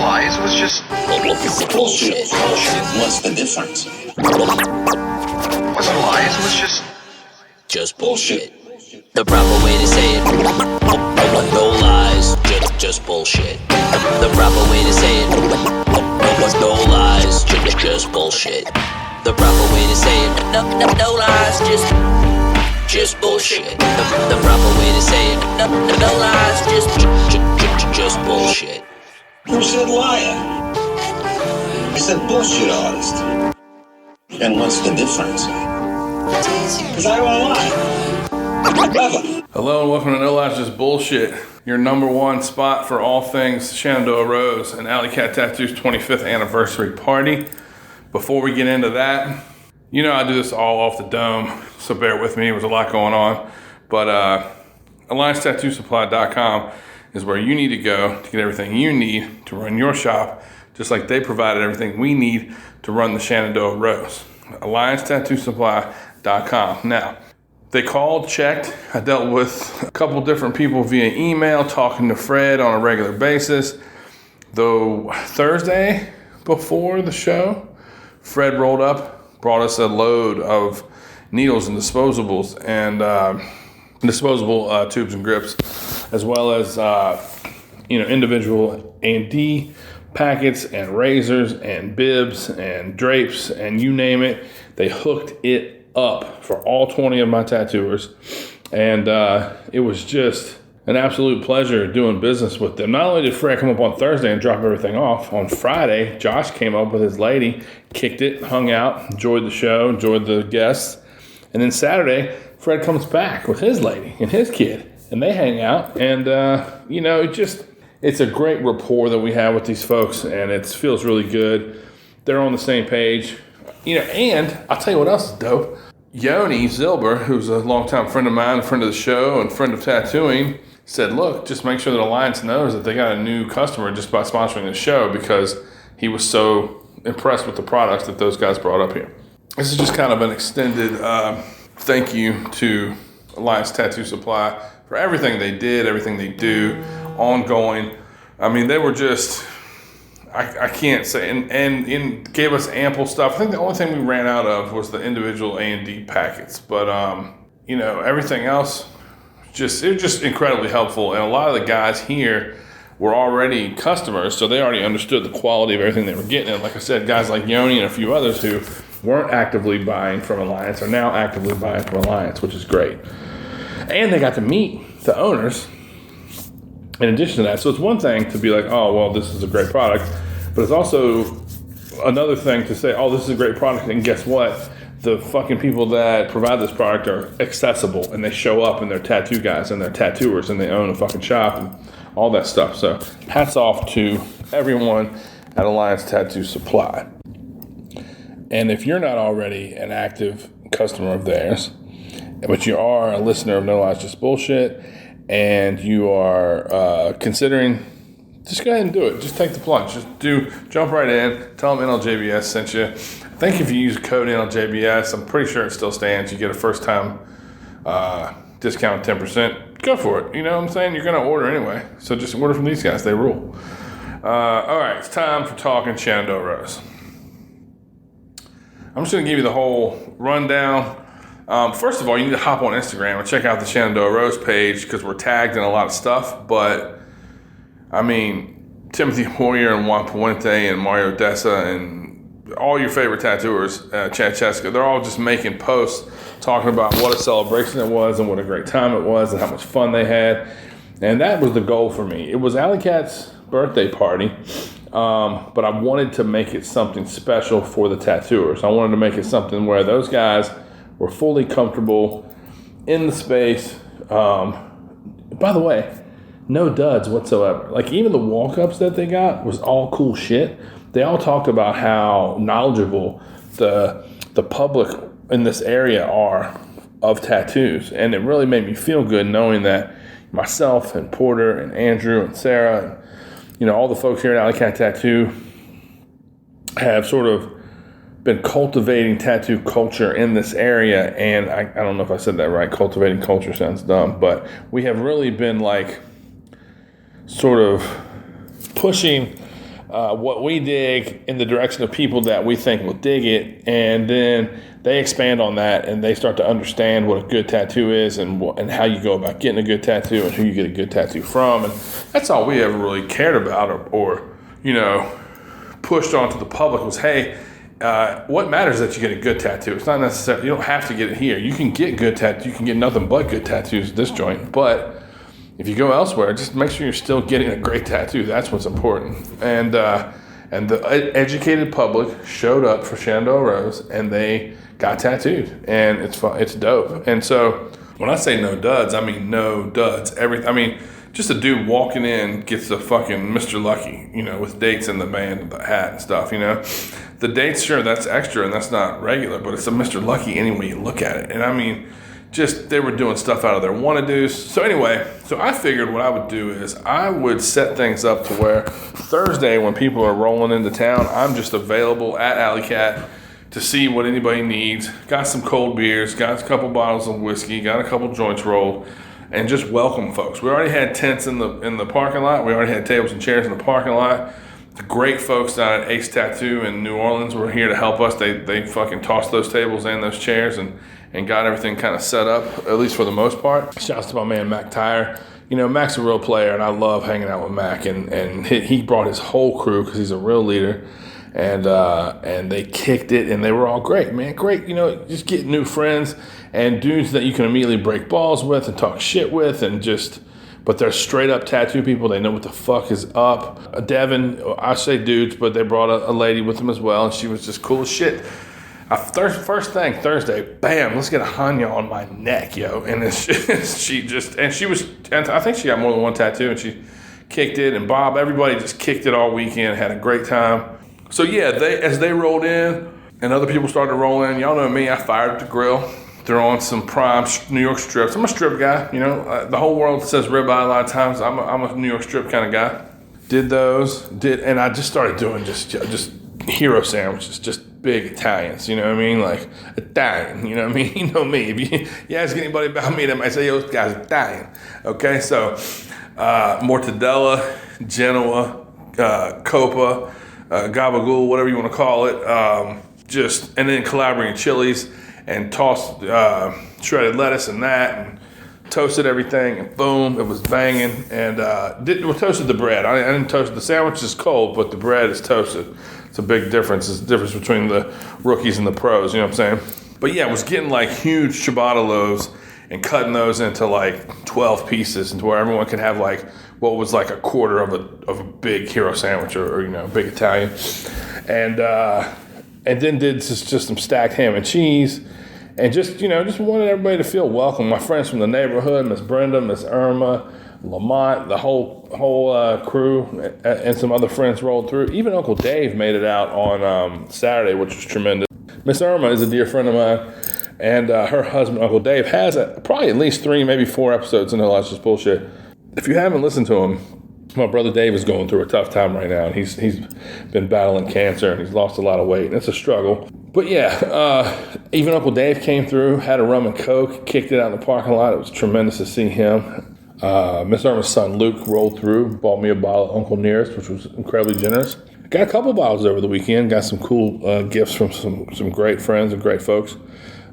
lies. It was just bullshit. What's the difference? It wasn't lies. It was just bullshit. The proper way to say it. No lies, just bullshit. The proper way to say it. No lies, just bullshit. The proper way to say it. No lies, just bullshit. The proper way to say it. No lies, just bullshit. Who said liar? I said bullshit artist. And what's the difference? Because I don't lie. Never. Hello and welcome to No Lies Just Bullshit, your number one spot for all things Shenandoah Rose and Alley Cat Tattoo's 25th anniversary party. Before we get into that, you know I do this all off the dome, so bear with me, there was a lot going on. But AllianceTattooSupply.com is where you need to go to get everything you need to run your shop, just like they provided everything we need to run the Shenandoah Rose. AllianceTattooSupply.com. Now, they called, checked. I dealt with a couple different people via email, talking to Fred on a regular basis. Though Thursday before the show, Fred rolled up, brought us a load of needles and disposables and disposable tubes and grips, as well as individual A&D packets and razors and bibs and drapes and you name it. They hooked it up for all 20 of my tattooers, and it was just an absolute pleasure doing business with them. Not only did Fred come up on Thursday and drop everything off, on Friday Josh came up with his lady, kicked it, hung out, enjoyed the show, enjoyed the guests, and then Saturday Fred comes back with his lady and his kid, and they hang out, and it's a great rapport that we have with these folks, and it feels really good. They're on the same page. And I'll tell you what else is dope. Yoni Zilber, who's a longtime friend of mine, a friend of the show, and friend of tattooing, said, look, just make sure that Alliance knows that they got a new customer just by sponsoring the show, because he was so impressed with the products that those guys brought up here. This is just kind of an extended thank you to Alliance Tattoo Supply for everything they did, everything they do, ongoing. I mean, they were just... I can't say, and gave us ample stuff. I think the only thing we ran out of was the individual A&D packets, but everything else, it was just incredibly helpful. And a lot of the guys here were already customers, so they already understood the quality of everything they were getting. And like I said, guys like Yoni and a few others who weren't actively buying from Alliance are now actively buying from Alliance, which is great. And they got to meet the owners in addition to that. So it's one thing to be like, oh, well, this is a great product. But it's also another thing to say, oh, this is a great product. And guess what? The fucking people that provide this product are accessible. And they show up and they're tattoo guys and they're tattooers and they own a fucking shop and all that stuff. So hats off to everyone at Alliance Tattoo Supply. And if you're not already an active customer of theirs, but you are a listener of No Lies Just Bullshit, and you are considering, just go ahead and do it. Just take the plunge. Jump right in. Tell them NLJBS sent you. I think if you use code NLJBS, I'm pretty sure it still stands. You get a first time discount 10%. Go for it. You know what I'm saying? You're going to order anyway. So just order from these guys. They rule. All right. It's time for talking Shenandoah Rose. I'm just going to give you the whole rundown. First of all, you need to hop on Instagram and check out the Shenandoah Rose page, because we're tagged in a lot of stuff. But, I mean, Timothy Moyer and Juan Puente and Mario Dessa and all your favorite tattooers, Chad Cheska, they're all just making posts talking about what a celebration it was and what a great time it was and how much fun they had. And that was the goal for me. It was Alley Cat's birthday party, but I wanted to make it something special for the tattooers. I wanted to make it something where those guys were fully comfortable in the space. By the way, no duds whatsoever. Like, even the walk-ups that they got was all cool shit. They all talked about how knowledgeable the public in this area are of tattoos. And it really made me feel good knowing that myself and Porter and Andrew and Sarah and, all the folks here at Alley Cat Tattoo have sort of been cultivating tattoo culture in this area. And I don't know if I said that right. Cultivating culture sounds dumb, but we have really been sort of pushing what we dig in the direction of people that we think will dig it, and then they expand on that and they start to understand what a good tattoo is and how you go about getting a good tattoo and who you get a good tattoo from. And that's all we ever really cared about or pushed onto the public was, hey, what matters is that you get a good tattoo. It's not necessary. You don't have to get it here. You can get good tattoos. You can get nothing but good tattoos at this joint. But if you go elsewhere, just make sure you're still getting a great tattoo. That's what's important. And the educated public showed up for Shenandoah Rose, and they got tattooed, and it's fun. It's dope. And so when I say no duds, I mean no duds. Just a dude walking in gets a fucking Mr. Lucky, with dates in the band and the hat and stuff, The dates, sure, that's extra and that's not regular, but it's a Mr. Lucky any way you look at it. And they were doing stuff out of their wanna-dos. So anyway, I figured what I would do is I would set things up to where Thursday when people are rolling into town, I'm just available at Alley Cat to see what anybody needs. Got some cold beers, got a couple bottles of whiskey, got a couple joints rolled, and just welcome folks. We already had tents in the parking lot. We already had tables and chairs in the parking lot. The great folks down at Ace Tattoo in New Orleans were here to help us. They fucking tossed those tables and those chairs and got everything kind of set up, at least for the most part. Shouts to my man Mac Tyre. Mac's a real player, and I love hanging out with Mac. And he brought his whole crew because he's a real leader. And they kicked it, and they were all great, man. Great, just get new friends and dudes that you can immediately break balls with and talk shit with, but they're straight up tattoo people. They know what the fuck is up. Devin, I say dudes, but they brought a lady with them as well, and she was just cool as shit. First thing Thursday, bam, let's get a Hanya on my neck, yo. And then I think she got more than one tattoo, and she kicked it. And Bob, everybody just kicked it all weekend, had a great time. So yeah, as they rolled in and other people started to roll in, y'all know me, I fired up the grill, threw on some prime New York strips. I'm a strip guy, the whole world says ribeye a lot of times. I'm a New York strip kind of guy. Did those, and I just started doing just hero sandwiches, just big Italians, you know what I mean? Like Italian, you know what I mean? You know me. If you ask anybody about me, they might say, yo, this guy's Italian. Okay, so mortadella, Genoa, Copa, gabagool, whatever you want to call it, and then Calabrian chilies, and tossed shredded lettuce and that, and toasted everything, and boom, it was banging. And we toasted the bread. I didn't toast the sandwich is cold, but the bread is toasted. It's a big difference. It's the difference between the rookies and the pros. You know what I'm saying? But yeah, it was getting like huge ciabatta loaves and cutting those into like 12 pieces, into where everyone could have like what was like a quarter of a big hero sandwich or big Italian, and then did just some stacked ham and cheese, and just wanted everybody to feel welcome. My friends from the neighborhood, Miss Brenda, Miss Irma, Lamont, the whole crew, and some other friends rolled through. Even Uncle Dave made it out on Saturday, which was tremendous. Miss Irma is a dear friend of mine, and her husband, Uncle Dave, has probably at least 3, maybe 4 episodes in NLJBS Just Bullshit. If you haven't listened to him, my brother Dave is going through a tough time right now, and he's been battling cancer, and he's lost a lot of weight, and it's a struggle. But yeah, even Uncle Dave came through, had a rum and coke, kicked it out in the parking lot. It was tremendous to see him. Miss Irma's son Luke rolled through, bought me a bottle of Uncle Nearest, which was incredibly generous. Got a couple bottles over the weekend, got some cool gifts from some great friends and great folks.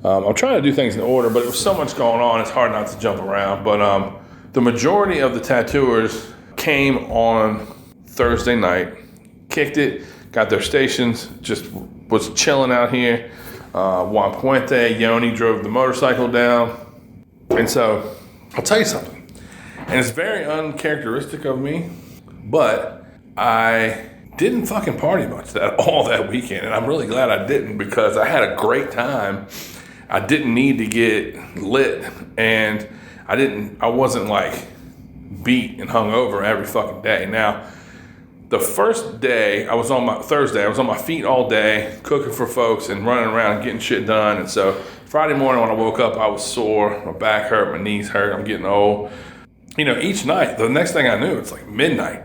I'm trying to do things in order, but it was so much going on, it's hard not to jump around. But the majority of the tattooers came on Thursday night, kicked it, got their stations, just was chilling out here. Juan Puente, Yoni drove the motorcycle down. And so, I'll tell you something. And it's very uncharacteristic of me, but I didn't fucking party much all that weekend. And I'm really glad I didn't, because I had a great time. I didn't need to get lit, and I wasn't like beat and hungover every fucking day. Now, the first day Thursday, I was on my feet all day, cooking for folks and running around and getting shit done. And so Friday morning when I woke up, I was sore, my back hurt, my knees hurt, I'm getting old. Each night, the next thing I knew, it's like midnight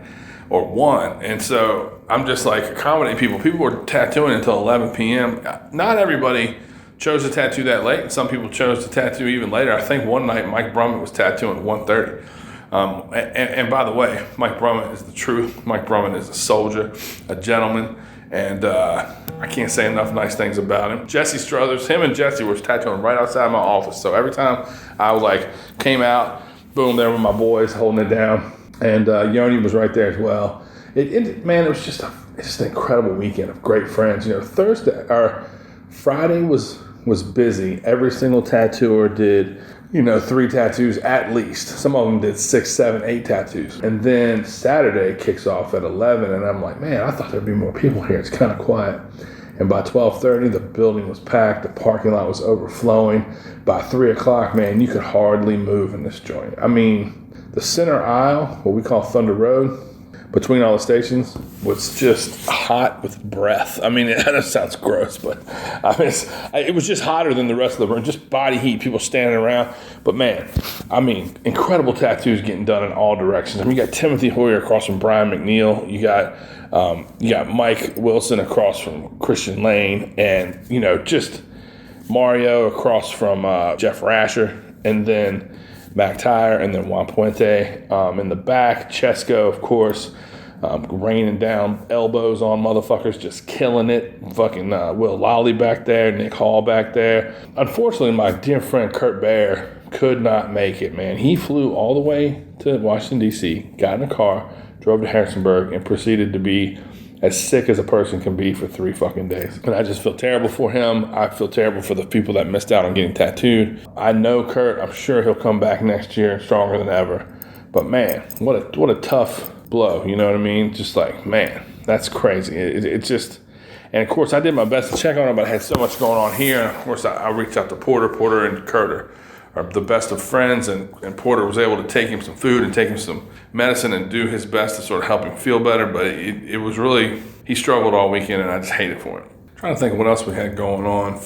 or 1. And so I'm just like accommodating people. People were tattooing until 11 p.m. Not everybody chose to tattoo that late. Some people chose to tattoo even later. I think one night Mike Brummett was tattooing at 1:30. And by the way, Mike Brummett is the truth. Mike Brummett is a soldier, a gentleman, and I can't say enough nice things about him. Jesse Struthers, him and Jesse were tattooing right outside my office. So every time I came out, boom, there were my boys holding it down, and Yoni was right there as well. It was just an incredible weekend of great friends. Friday was busy. Every single tattooer did 3 tattoos at least. Some of them did 6, 7, 8 tattoos. And then Saturday kicks off at 11, and I'm like, man, I thought there'd be more people here. It's kind of quiet. And by 12:30, the building was packed. The parking lot was overflowing. By 3 o'clock, man, you could hardly move in this joint. I mean, the center aisle, what we call Thunder Road, between all the stations, was just hot with breath. I mean, that sounds gross, but I mean, it was just hotter than the rest of the room. Just body heat, people standing around. But man, I mean, incredible tattoos getting done in all directions. I mean, you got Timothy Hoyer across from Brian McNeil. You got Mike Wilson across from Christian Lane, and just Mario across from Jeff Rasher, and then Mac Tyre, and then Juan Puente in the back. Chesco, of course, raining down elbows on motherfuckers, just killing it. Fucking Will Lolly back there, Nick Hall back there. Unfortunately, my dear friend Kurt Bear could not make it, man. He flew all the way to Washington, D.C., got in a car, drove to Harrisonburg, and proceeded to be as sick as a person can be for 3 fucking days. And I just feel terrible for him. I feel terrible for the people that missed out on getting tattooed. I know Kurt. I'm sure he'll come back next year stronger than ever. But man, what a tough blow. You know what I mean? Just like, man, that's crazy. It's just... And of course, I did my best to check on him, but I had so much going on here. And of course, I reached out to Porter and Kurt are the best of friends, and Porter was able to take him some food and take him some medicine and do his best to sort of help him feel better. But it was really, he struggled all weekend, and I just hated for him. Trying to think of what else we had going on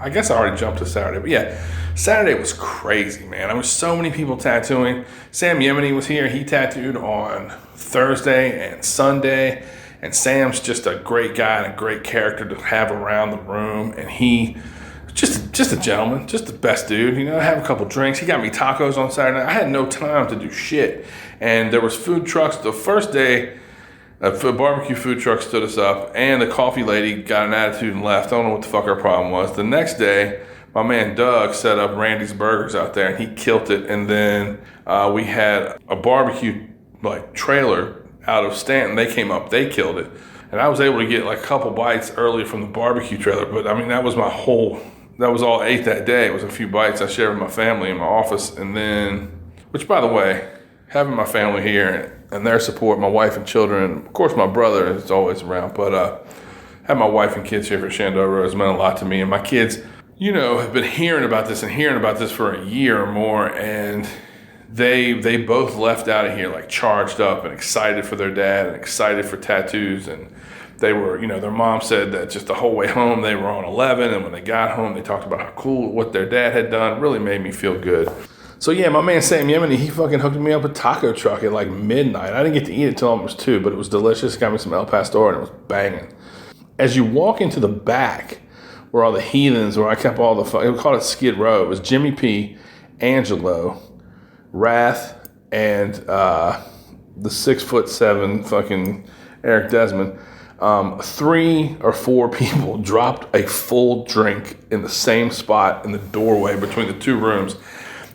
I guess I already jumped to Saturday, but yeah, Saturday was crazy, man. There was so many people tattooing. Sam Yemeni was here. He tattooed on Thursday and Sunday, and Sam's just a great guy and a great character to have around the room, and he just a gentleman, just the best dude. I have a couple drinks. He got me tacos on Saturday night. I had no time to do shit, and there was food trucks. The first day, a barbecue food truck stood us up, and the coffee lady got an attitude and left. I don't know what the fuck her problem was. The next day, my man Doug set up Randy's Burgers out there, and he killed it. And then we had a barbecue trailer out of Stanton. They came up, they killed it, and I was able to get a couple bites early from the barbecue trailer. But I mean, that was all I ate that day. It was a few bites I shared with my family in my office, and then, which by the way, having my family here and their support, my wife and children, of course my brother is always around, but have my wife and kids here for Shenandoah has meant a lot to me. And my kids, have been hearing about this for a year or more, and they both left out of here charged up and excited for their dad and excited for tattoos. And they were, their mom said that just the whole way home they were on 11, and when they got home they talked about how cool what their dad had done. It really made me feel good. So yeah, my man Sam Yemeni, he fucking hooked me up a taco truck at midnight. I didn't get to eat it till almost 2, but it was delicious. Got me some El Pastor, and it was banging. As you walk into the back, where all the heathens, where I kept all the fun, we called it Skid Row. It was Jimmy P, Angelo, Wrath, and the 6'7" fucking Eric Desmond. 3 or 4 people dropped a full drink in the same spot in the doorway between the 2 rooms.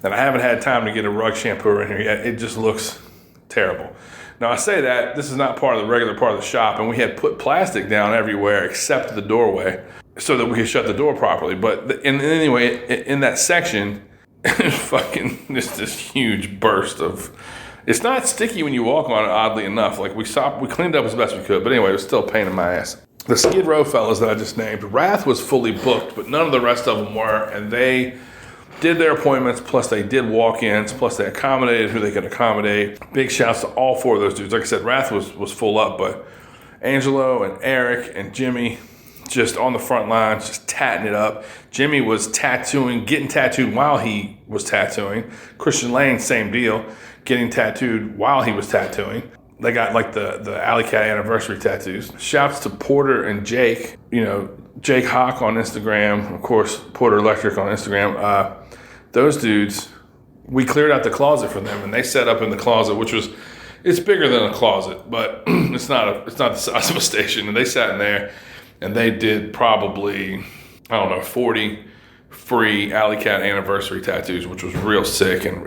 And I haven't had time to get a rug shampooer in here yet. It just looks terrible. Now I say that, this is not part of the regular part of the shop, and we had put plastic down everywhere except the doorway so that we could shut the door properly. But anyway, in that section, fucking just this huge burst of, it's not sticky when you walk on it, oddly enough. We cleaned up as best we could, but anyway, it was still a pain in my ass. The Skid Row fellas that I just named, Wrath was fully booked, but none of the rest of them were, and they did their appointments, plus they did walk-ins, plus they accommodated who they could accommodate. Big shouts to all 4 of those dudes. Like I said, Wrath was full up, but Angelo and Eric and Jimmy just on the front lines, just tatting it up. Jimmy was getting tattooed while he was tattooing. Christian Lane, same deal, getting tattooed while he was tattooing. They got the Alley Cat anniversary tattoos. Shouts to Porter and Jake, Jake Hawk on Instagram, of course, Porter Electric on Instagram. Those dudes we cleared out the closet for them, and they set up in the closet, which was, it's bigger than a closet, but it's not the size of a station. And they sat in there, and they did probably, 40 free Alley Cat anniversary tattoos, which was real sick. And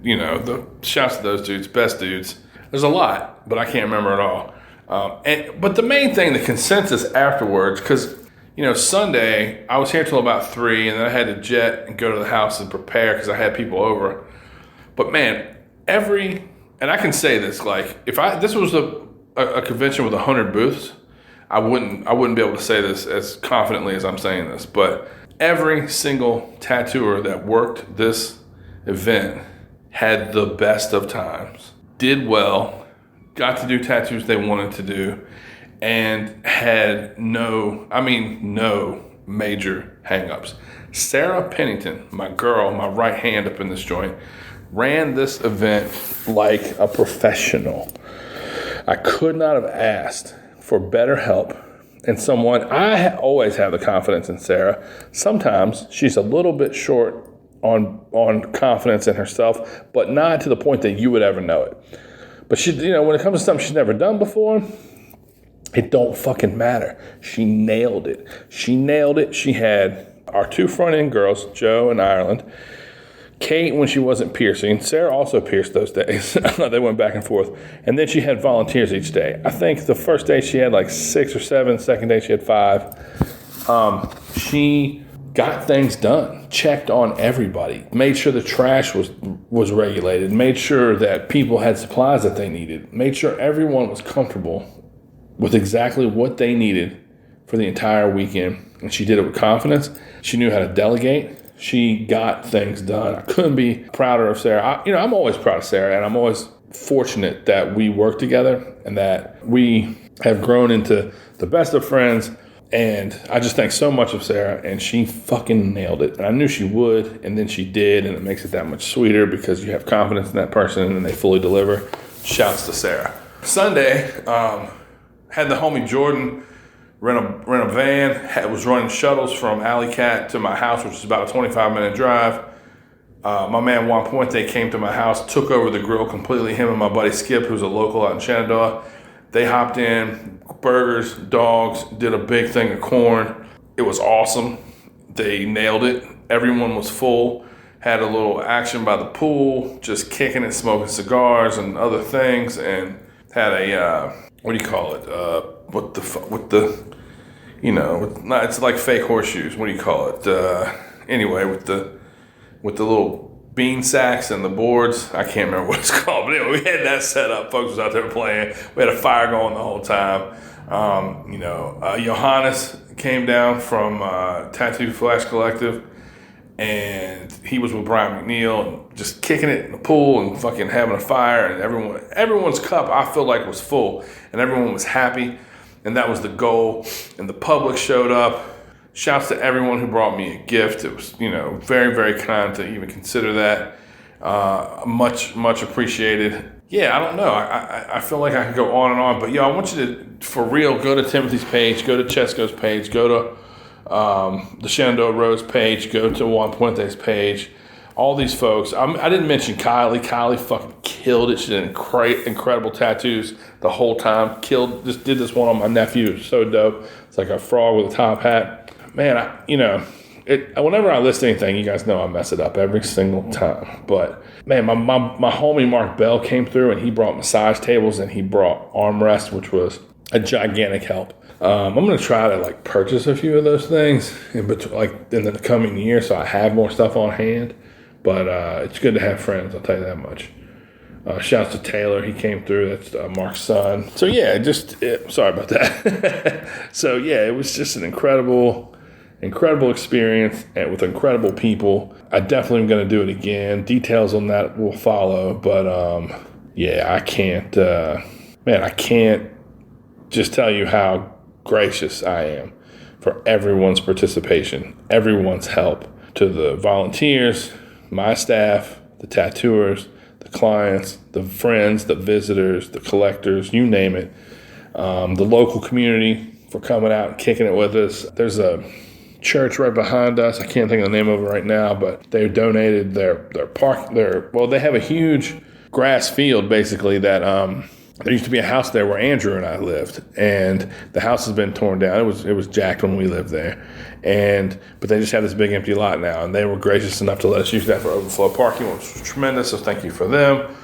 the shouts to those dudes, best dudes. There's a lot, but I can't remember it all. But the main thing, the consensus afterwards, because Sunday I was here till about 3, and then I had to jet and go to the house and prepare because I had people over. But man, and I can say this, like if this was a convention with 100 booths, I wouldn't be able to say this as confidently as I'm saying this. But every single tattooer that worked this event had the best of times, did well, got to do tattoos they wanted to do, and had no major hangups. Sarah Pennington, my girl, my right hand up in this joint, ran this event like a professional. I could not have asked for better help and someone. I always have the confidence in Sarah. Sometimes she's a little bit short on confidence in herself, but not to the point that you would ever know it. But she, when it comes to something she's never done before, it don't fucking matter. She nailed it. She had our 2 front end girls, Joe and Ireland. Kate, when she wasn't piercing. Sarah also pierced those days. They went back and forth. And then she had volunteers each day. I think the first day she had like 6 or 7. Second day she had 5. She got things done, checked on everybody, made sure the trash was regulated, made sure that people had supplies that they needed, made sure everyone was comfortable with exactly what they needed for the entire weekend. And she did it with confidence. She knew how to delegate. She got things done. I couldn't be prouder of Sarah. I'm always proud of Sarah, and I'm always fortunate that we work together and that we have grown into the best of friends. And I just think so much of Sarah, and she fucking nailed it. And I knew she would, and then she did, and it makes it that much sweeter because you have confidence in that person and they fully deliver. Shouts to Sarah. Sunday, had the homie Jordan rent a van, was running shuttles from Alley Cat to my house, which is about a 25-minute drive. My man Juan Puente came to my house, took over the grill completely, him and my buddy Skip, who's a local out in Shenandoah. They hopped in, burgers, dogs, did a big thing of corn. It was awesome. They nailed it. Everyone was full. Had a little action by the pool, just kicking it, smoking cigars and other things, and had a, what do you call it? It's like fake horseshoes. What do you call it? Anyway, with the little bean sacks and the boards. I can't remember what it's called, but anyway, we had that set up. Folks was out there playing. We had a fire going the whole time. Johannes came down from Tattoo Flash Collective, and he was with Brian McNeil, and just kicking it in the pool and fucking having a fire, and everyone's cup, I feel like, was full, and everyone was happy, and that was the goal, and the public showed up. Shouts to everyone who brought me a gift. It was, very, very kind to even consider that. Much, much appreciated. Yeah, I don't know. I feel like I could go on and on, but I want you to, for real, go to Timothy's page, go to Chesco's page, go to the Shenandoah Rose page, go to Juan Puente's page. All these folks. I didn't mention Kylie. Kylie fucking killed it. She did incredible tattoos the whole time. Just did this one on my nephew. It was so dope. It's like a frog with a top hat. Man, whenever I list anything, you guys know I mess it up every single time. But man, my homie Mark Bell came through, and he brought massage tables, and he brought armrests, which was a gigantic help. I'm gonna try to purchase a few of those things in the coming year, so I have more stuff on hand. But it's good to have friends, I'll tell you that much. Shouts to Taylor, he came through. That's Mark's son. So yeah, sorry about that. So yeah, it was just an incredible experience and with incredible people. I definitely am going to do it again. Details on that will follow. But I can't. I can't just tell you how gracious I am for everyone's participation, everyone's help, to the volunteers, my staff, the tattooers, the clients, the friends, the visitors, the collectors, you name it. The local community for coming out and kicking it with us. There's a church right behind us. I can't think of the name of it right now, but they donated their park. They have a huge grass field basically that there used to be a house there where Andrew and I lived, and the house has been torn down. It was jacked when we lived there, but they just have this big empty lot now, and they were gracious enough to let us use that for overflow parking, which was tremendous. So thank you for them.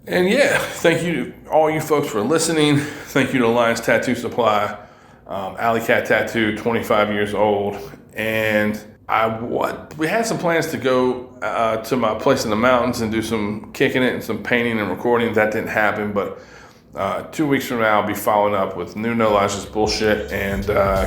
And yeah, thank you to all you folks for listening. Thank you to Lions Tattoo Supply, Alley Cat Tattoo, 25 years old, and we had some plans to go to my place in the mountains and do some kicking it and some painting and recording. That didn't happen, but 2 weeks from now I'll be following up with new No Lies Just Bullshit, and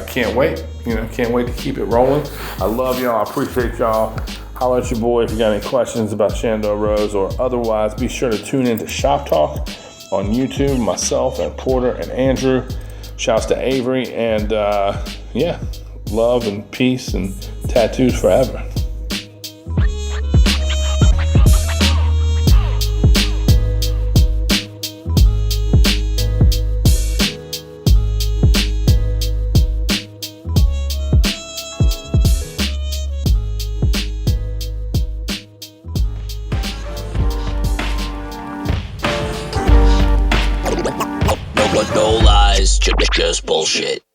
can't wait. Can't wait to keep it rolling. I love y'all. I appreciate y'all. Holler at your boy if you got any questions about Shenandoah Rose or otherwise. Be sure to tune in to Shop Talk on YouTube. Myself and Porter and Andrew. Shouts to Avery, and love and peace and tattoos forever. No lies, just bullshit.